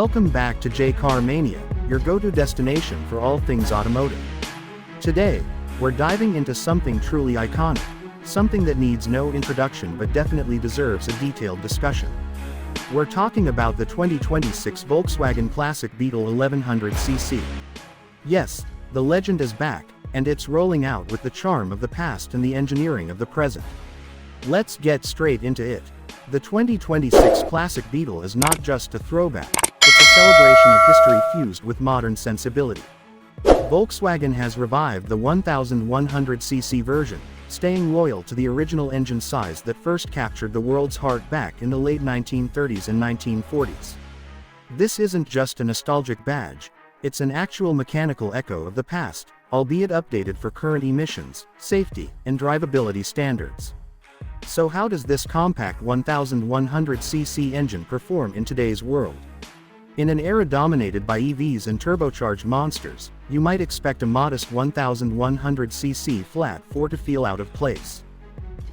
Welcome back to J CAR Mania, your go-to destination for all things automotive. Today, we're diving into something truly iconic, something that needs no introduction but definitely deserves a detailed discussion. We're talking about the 2026 Volkswagen Classic Beetle 1100cc. Yes, the legend is back, and it's rolling out with the charm of the past and the engineering of the present. Let's get straight into it. The 2026 Classic Beetle is not just a throwback, it's a celebration of history fused with modern sensibility. Volkswagen has revived the 1100cc version, staying loyal to the original engine size that first captured the world's heart back in the late 1930s and 1940s. This isn't just a nostalgic badge, it's an actual mechanical echo of the past, albeit updated for current emissions, safety, and drivability standards. So how does this compact 1100cc engine perform in today's world? In an era dominated by EVs and turbocharged monsters, you might expect a modest 1100cc flat 4 to feel out of place.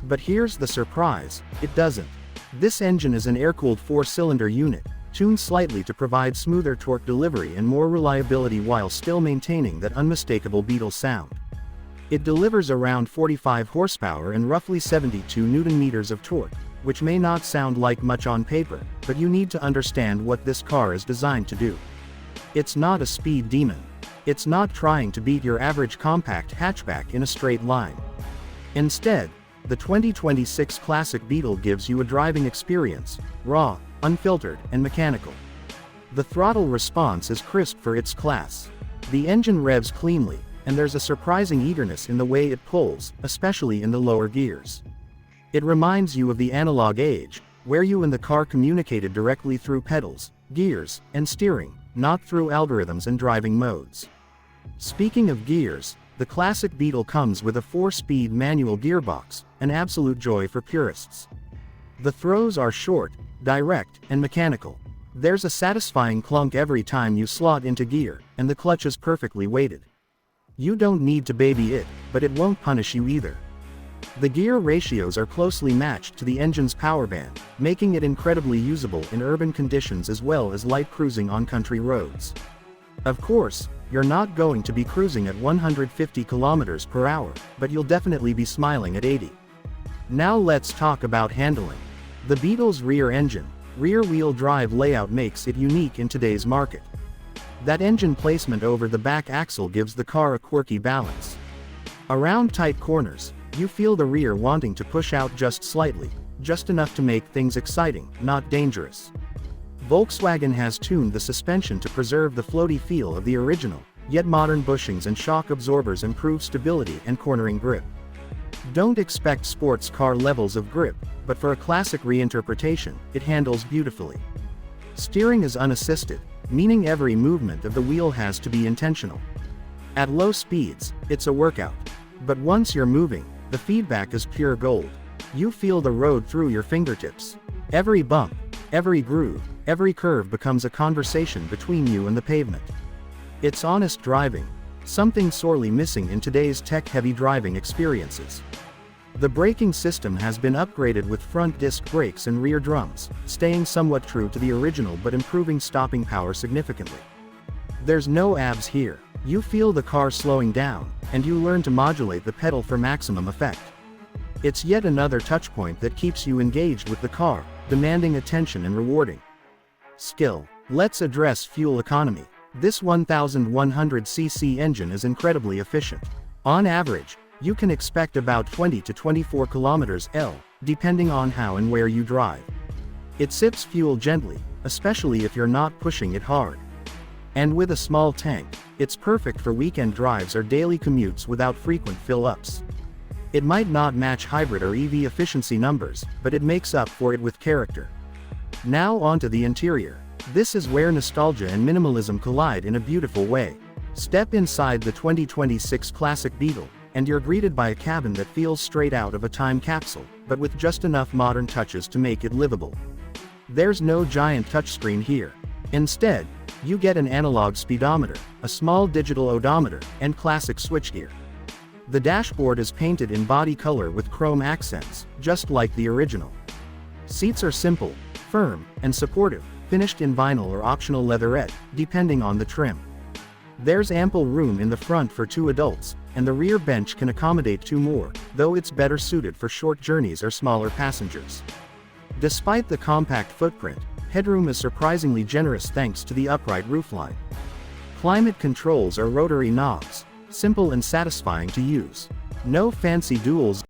But here's the surprise, it doesn't. This engine is an air-cooled 4-cylinder unit, tuned slightly to provide smoother torque delivery and more reliability while still maintaining that unmistakable Beetle sound. It delivers around 45 horsepower and roughly 72 Nm of torque, which may not sound like much on paper, but you need to understand what this car is designed to do. It's not a speed demon. It's not trying to beat your average compact hatchback in a straight line. Instead, the 2026 Classic Beetle gives you a driving experience, raw, unfiltered, and mechanical. The throttle response is crisp for its class. The engine revs cleanly, and there's a surprising eagerness in the way it pulls, especially in the lower gears. It reminds you of the analog age, where you and the car communicated directly through pedals, gears, and steering, not through algorithms and driving modes. Speaking of gears, the Classic Beetle comes with a 4-speed manual gearbox, an absolute joy for purists. The throws are short, direct, and mechanical. There's a satisfying clunk every time you slot into gear, and the clutch is perfectly weighted. You don't need to baby it, but it won't punish you either. The gear ratios are closely matched to the engine's power band, making it incredibly usable in urban conditions as well as light cruising on country roads. Of course, you're not going to be cruising at 150 km/h, but you'll definitely be smiling at 80. Now let's talk about handling. The Beetle's rear-wheel drive layout makes it unique in today's market. That engine placement over the back axle gives the car a quirky balance. Around tight corners, you feel the rear wanting to push out just slightly, just enough to make things exciting, not dangerous. Volkswagen has tuned the suspension to preserve the floaty feel of the original, yet modern bushings and shock absorbers improve stability and cornering grip. Don't expect sports car levels of grip, but for a classic reinterpretation, it handles beautifully. Steering is unassisted, meaning every movement of the wheel has to be intentional. At low speeds, it's a workout. But once you're moving, the feedback is pure gold. You feel the road through your fingertips. Every bump, every groove, every curve becomes a conversation between you and the pavement. It's honest driving, something sorely missing in today's tech-heavy driving experiences. The braking system has been upgraded with front disc brakes and rear drums, staying somewhat true to the original but improving stopping power significantly. There's no abs here. You feel the car slowing down, and you learn to modulate the pedal for maximum effect. It's yet another touchpoint that keeps you engaged with the car, demanding attention and rewarding. Skill. Let's address fuel economy. This 1100cc engine is incredibly efficient. On average, you can expect about 20 to 24 km/h, depending on how and where you drive. It sips fuel gently, especially if you're not pushing it hard. And with a small tank, it's perfect for weekend drives or daily commutes without frequent fill-ups. It might not match hybrid or EV efficiency numbers, but it makes up for it with character. Now onto the interior. This is where nostalgia and minimalism collide in a beautiful way. Step inside the 2026 Classic Beetle, and you're greeted by a cabin that feels straight out of a time capsule, but with just enough modern touches to make it livable. There's no giant touchscreen here. Instead, you get an analog speedometer, a small digital odometer, and classic switchgear. The dashboard is painted in body color with chrome accents, just like the original. Seats are simple, firm, and supportive, finished in vinyl or optional leatherette, depending on the trim. There's ample room in the front for 2 adults, and the rear bench can accommodate 2 more, though it's better suited for short journeys or smaller passengers. Despite the compact footprint, headroom is surprisingly generous thanks to the upright roofline. Climate controls are rotary knobs, simple and satisfying to use. No fancy duals.